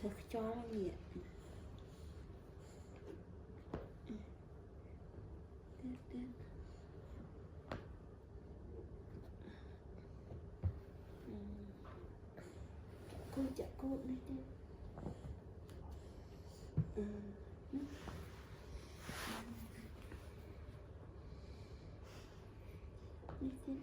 Thật cho nó nhiệt. Cô chả cô này đi. Đi xin.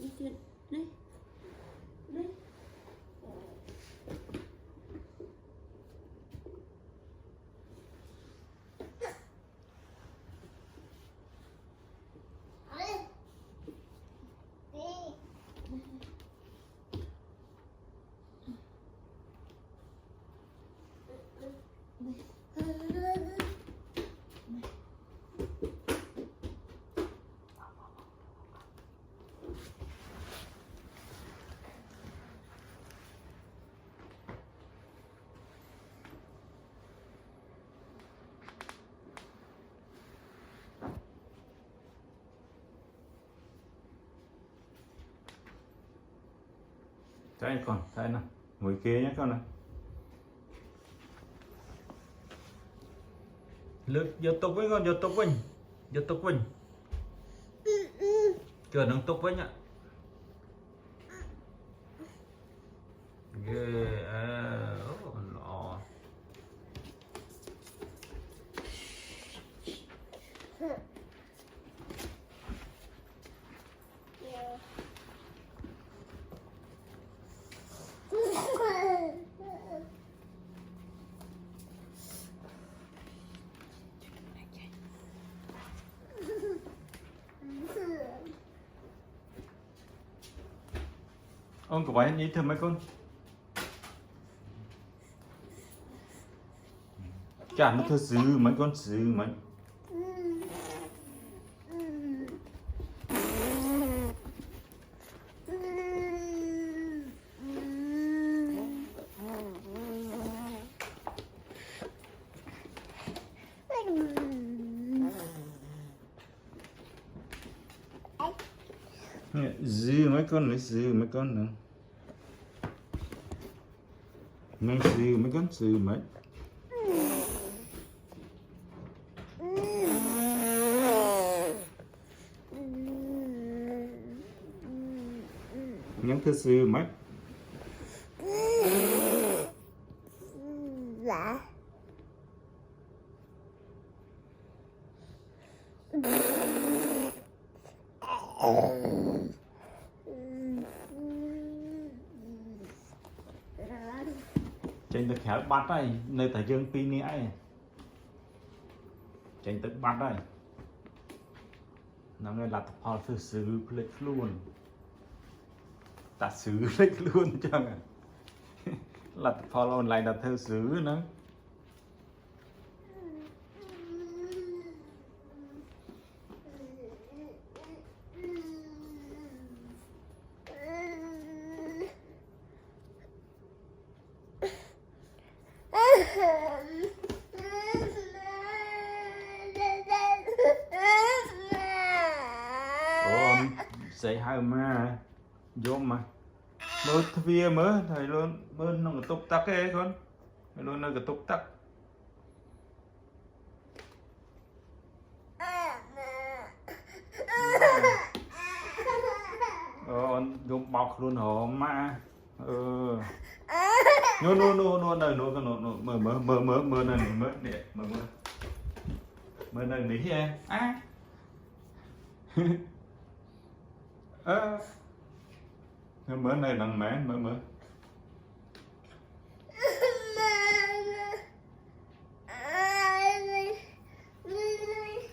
Đi xin. Đi. Cái con thấy nào, ngồi kia nhé con này. Lướt vô tục với con, vô tục Vinh. Chờ nâng tục với nhá. Ghê lọ. Ông có phải đi thơm mấy con? Chả nó thơ xử mấy con xử mấy. Giữ mấy con lấy giữ mấy con nữa. Mấy giữ mấy con giữ mấy. Những thứ giữ mấy. Dạ. Chạy được khéo bắt đây, nơi tại dương pin này ấy. Chạy được bắt đây. Nó nghe là họ thử xử lịch luôn. Ta xử lịch luôn chẳng à. Là họ online là thử xử nữa. Dạy hai mà vô mà mơ thia mơ thầy luôn mơ nó cái tục tắc ấy con thầy luôn nó cái tục tắc dùng bọc luôn hổ mà nô này nô cái nô mơ này mơ để mơ này ní em á mơ này đằng mẹ mơ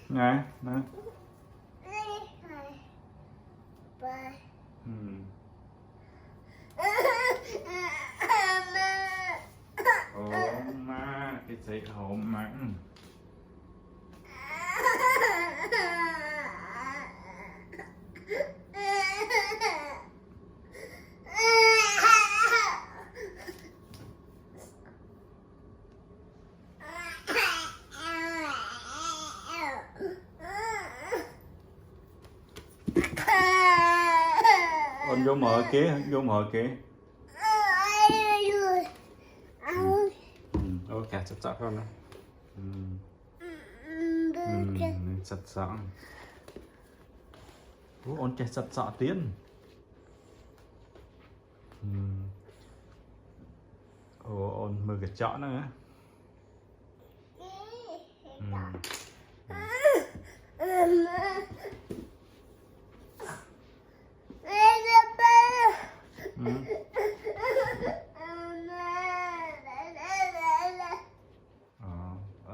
nè nè ma cái gì hồn mà vô mở kế, vô mở kế. Ok, chặt chặt con đó. Chặt chặt. Ôn chặt chặt chặt tiến. Ôn mưa cái chọn nữa.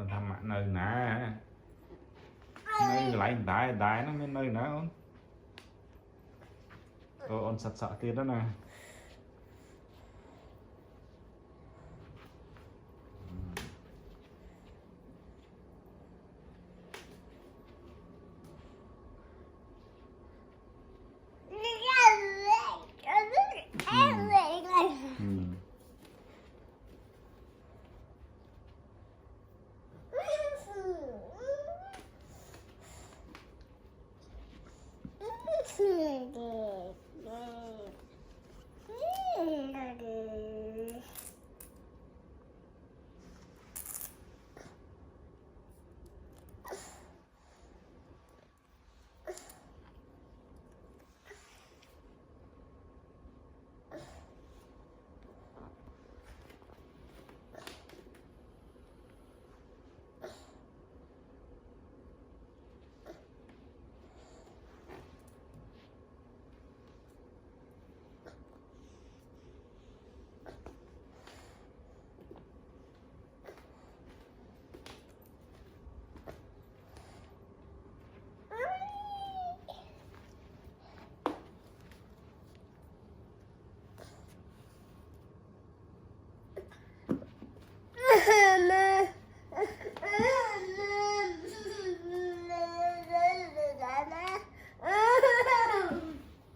Thằng mặt nơi nè, nơi lại đại nó bên nơi nữa ôn sợ kia đó nè.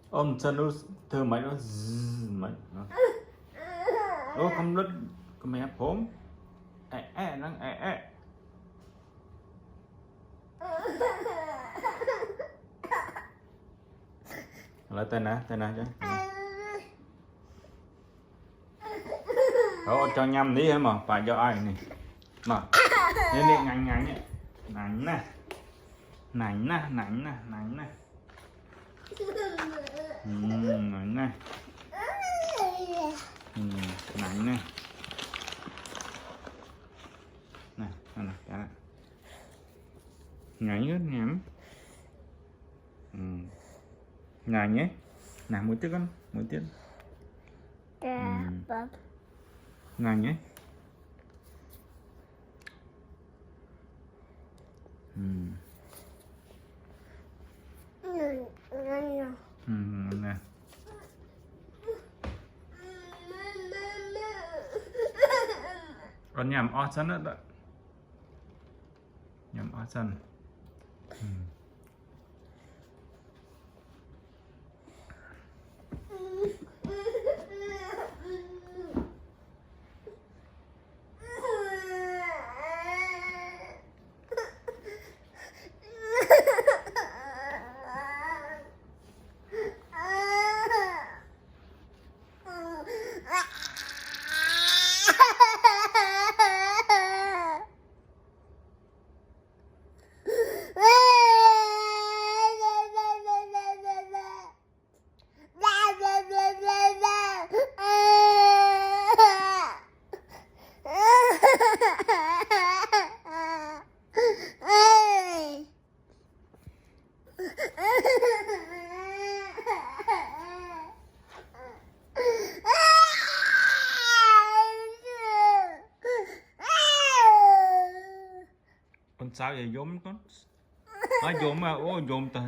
Ôm chân nó thơ máy nó máy không lứt con mẹ phốm năng lại tên nè chứ cho nhầm đi mà phải cho ai này mà nên đi ngắn ấy nảnh nè nảnh nè nảnh nè nảnh nè nảnh nè nảnh nè nè nè cả nhảy hết nhắm này nhé nè một tiếp con một tiếp này nhé nè con nhầm o chân đó nhầm o chân sao vậy dôm con nói dôm mà dôm ta